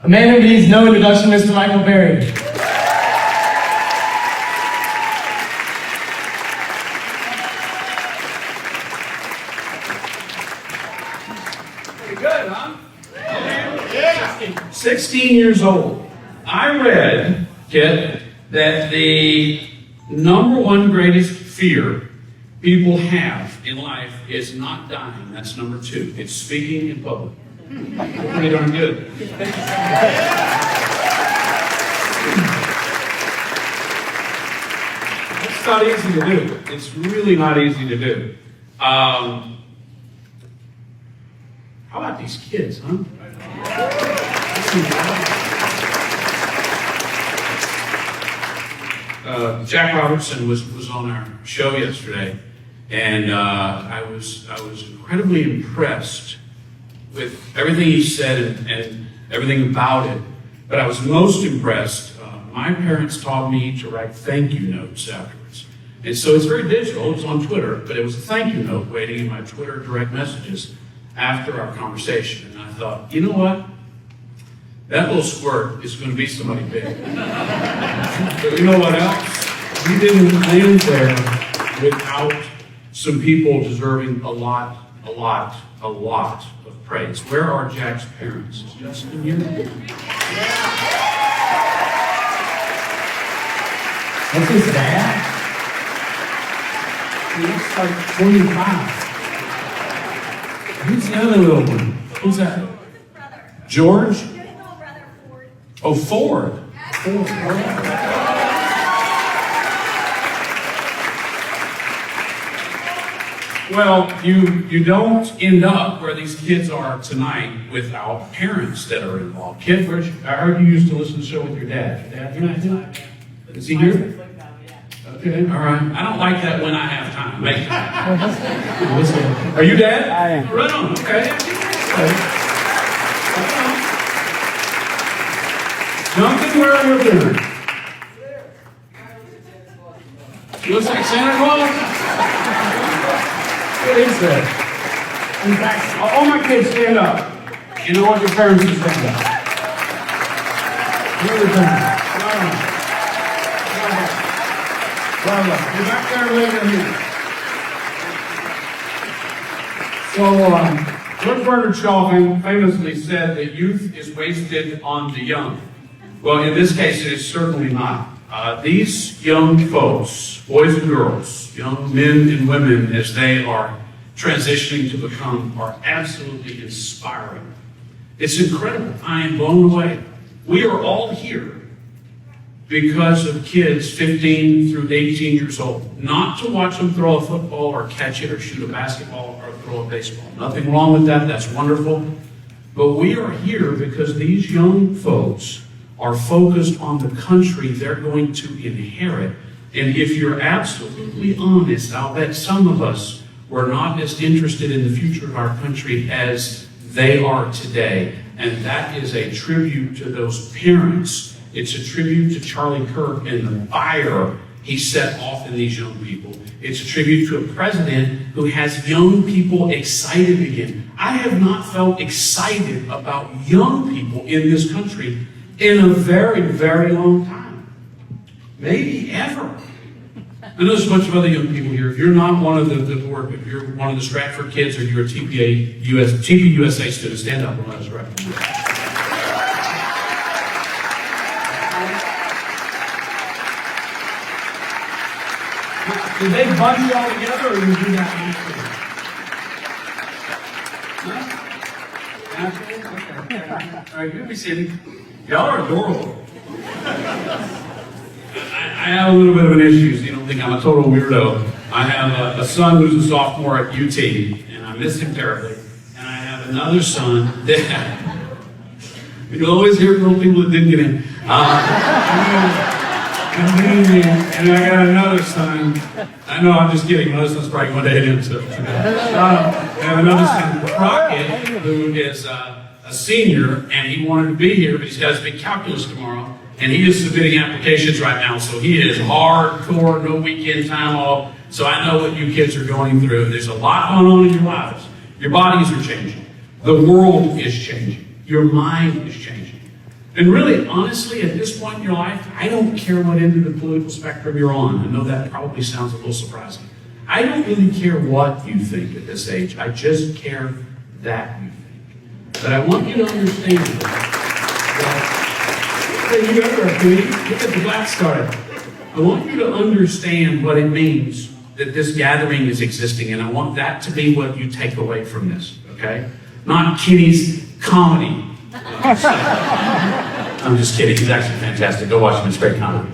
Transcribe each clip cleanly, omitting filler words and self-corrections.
A man who needs no introduction, Mr. Michael Berry. Pretty good, huh? Yeah. 16 years old. I read, Kit, that the number one greatest fear people have in life is not dying. That's number two. It's speaking in public. Pretty darn good. It's not easy to do. It's really not easy to do. How about these kids, huh? Jack Robertson was on our show yesterday, and I was incredibly impressed with everything he said and everything about it. But I was most impressed. My parents taught me to write thank you notes afterwards, and so it's very digital. It's on Twitter, but it was a thank you note waiting in my Twitter direct messages after our conversation. And I thought, you know what? That little squirt is going to be somebody big. But you know what else? We didn't land there without some people deserving a lot of praise. Where are Jack's parents? Is Justin here? That's his dad? He looks like 25. Who's the other little one? Who's that? George? Oh, Ford. Well, you don't end up where these kids are tonight without parents that are involved. Kid, I heard you used to listen to the show with your dad. Your dad, you're not doing it? Is he here? Okay, all right. I don't like that when I have time. Make time. Are you dad? I am. Right on, okay. Jonathan, where are you doing? Looks like Santa Claus. What is that? In fact, all my kids stand up. And I want your parents to stand up. Here we go. You're back there later here. So, George Bernard Shaw famously said that youth is wasted on the young. Well, in this case, it is certainly not. These young folks, boys and girls, young men and women, as they are transitioning to become, are absolutely inspiring. It's incredible. I am blown away. We are all here because of kids 15 through 18 years old. Not to watch them throw a football or catch it or shoot a basketball or throw a baseball. Nothing wrong with that. That's wonderful. But we are here because these young folks are focused on the country they're going to inherit. And if you're absolutely honest, I'll bet some of us were not as interested in the future of our country as they are today. And that is a tribute to those parents. It's a tribute to Charlie Kirk and the fire he set off in these young people. It's a tribute to a president who has young people excited again. I have not felt excited about young people in this country in a very, very long time. Maybe ever. I know there's a bunch of other young people here. If you're not one of the board, if you're one of the Stratford kids or you're a TPUSA student, stand up and let us recognize you. Did they bunch you all together or you do that naturally? Okay. All right, you be sitting. Y'all are adorable. I have a little bit of an issue, so you don't think I'm a total weirdo. I have a son who's a sophomore at UT, and I miss him terribly. And I have another son that you always hear from people that didn't get in. And I got another son. I know, I'm just kidding. My other son's probably going to hit him too. I have another son, Crockett, who is a senior, and he wanted to be here, but he's got his big calculus tomorrow. And he is submitting applications right now, so he is hardcore, no weekend time off. So I know what you kids are going through. There's a lot going on in your lives. Your bodies are changing. The world is changing. Your mind is changing. And really, honestly, at this point in your life, I don't care what end of the political spectrum you're on. I know that probably sounds a little surprising. I don't really care what you think at this age. I just care that you think. But I want you to understand that you ever get the class started. I want you to understand what it means that this gathering is existing, and I want that to be what you take away from this, okay? Not Kenny's comedy. I'm just kidding. He's actually fantastic. Go watch him. It's great comedy.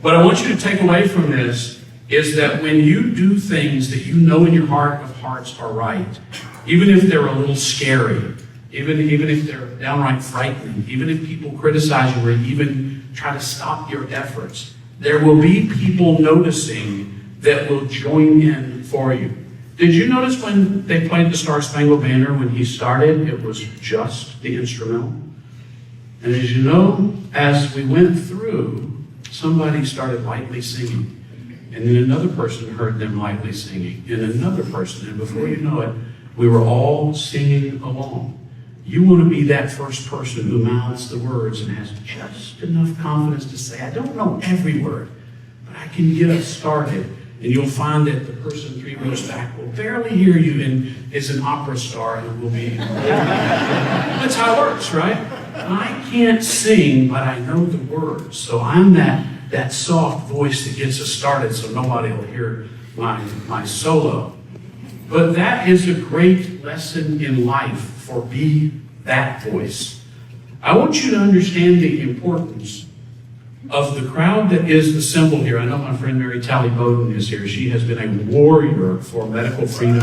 What I want you to take away from this is that when you do things that you know in your heart of hearts are right, even if they're a little scary, even if they're downright frightening, even if people criticize you or even try to stop your efforts, there will be people noticing that will join in for you. Did you notice when they played the Star Spangled Banner, when he started, it was just the instrumental? And as you know, as we went through, somebody started lightly singing. And then another person heard them lightly singing. And another person. And before you know it, we were all singing along. You want to be that first person who mouths the words and has just enough confidence to say, I don't know every word, but I can get us started. And you'll find that the person 3 rows back will barely hear you and is an opera star and will be... That's how it works, right? I can't sing, but I know the words. So I'm that soft voice that gets us started so nobody will hear my solo. But that is a great lesson in life, for be that voice. I want you to understand the importance of the crowd that is assembled here. I know my friend Mary Tally Bowden is here. She has been a warrior for medical freedom.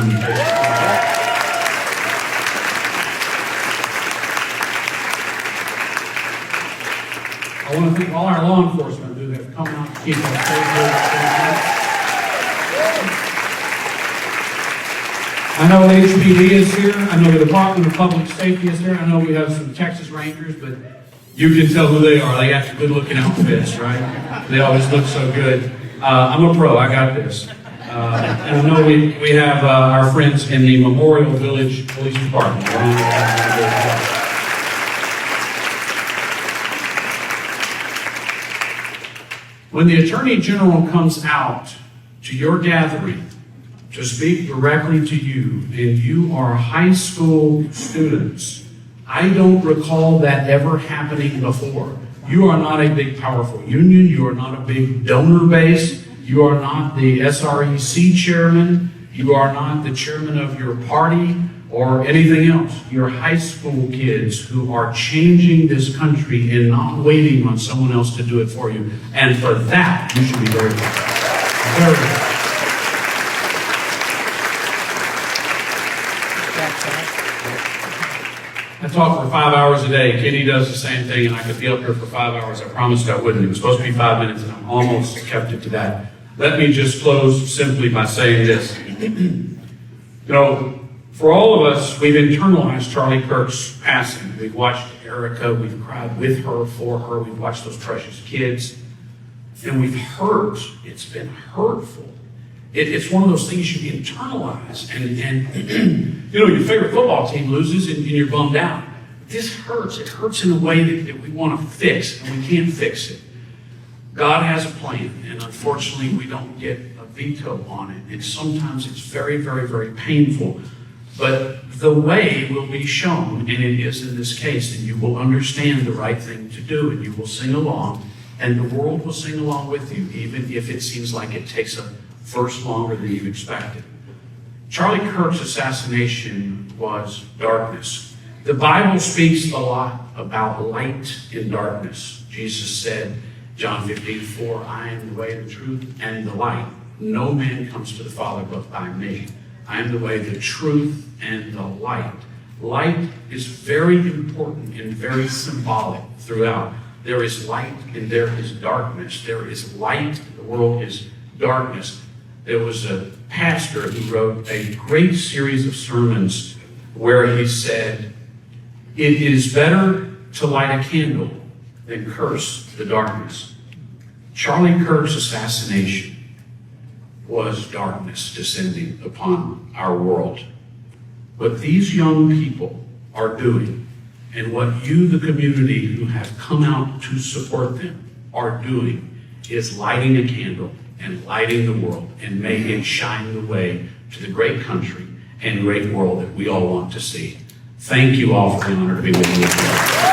I want to thank all our law enforcement who have come out to keep us safe. I know HPD is here. I know the Department of Public Safety is here. I know we have some Texas Rangers, but you can tell who they are. They got some good-looking outfits, right? They always look so good. I'm a pro. I got this. And I know we have our friends in the Memorial Village Police Department. When the Attorney General comes out to your gathering to speak directly to you, and you are high school students, I don't recall that ever happening before. You are not a big, powerful union. You are not a big donor base. You are not the SREC chairman. You are not the chairman of your party or anything else. You're high school kids who are changing this country and not waiting on someone else to do it for you. And for that, you should be very grateful. Very grateful. I talk for 5 hours a day. Kenny does the same thing, and I could be up here for 5 hours. I promised I wouldn't. It was supposed to be 5 minutes, and I'm almost kept it to that. Let me just close simply by saying this. For all of us, we've internalized Charlie Kirk's passing. We've watched Erica. We've cried with her, for her. We've watched those precious kids. And we've hurt. It's been hurtful. It's one of those things you internalize. And your favorite football team loses and you're bummed out. This hurts. It hurts in a way that we want to fix, and we can't fix it. God has a plan, and unfortunately we don't get a veto on it. And sometimes it's very, very, very painful. But the way will be shown, and it is in this case, and you will understand the right thing to do, and you will sing along, and the world will sing along with you, even if it seems like it takes a verse longer than you expected. Charlie Kirk's assassination was darkness. The Bible speaks a lot about light in darkness. Jesus said, John 15:4, I am the way, the truth, and the light. No man comes to the Father but by me. I am the way, the truth, and the light. Light is very important and very symbolic throughout. There is light and there is darkness. There is light, the world is darkness. There was a pastor who wrote a great series of sermons where he said, it is better to light a candle than curse the darkness. Charlie Kirk's assassination was darkness descending upon our world. What these young people are doing And what you, the community who have come out to support them, are doing is lighting a candle and lighting the world and making it shine the way to the great country and great world that we all want to see. Thank you all for the honor to be with you today.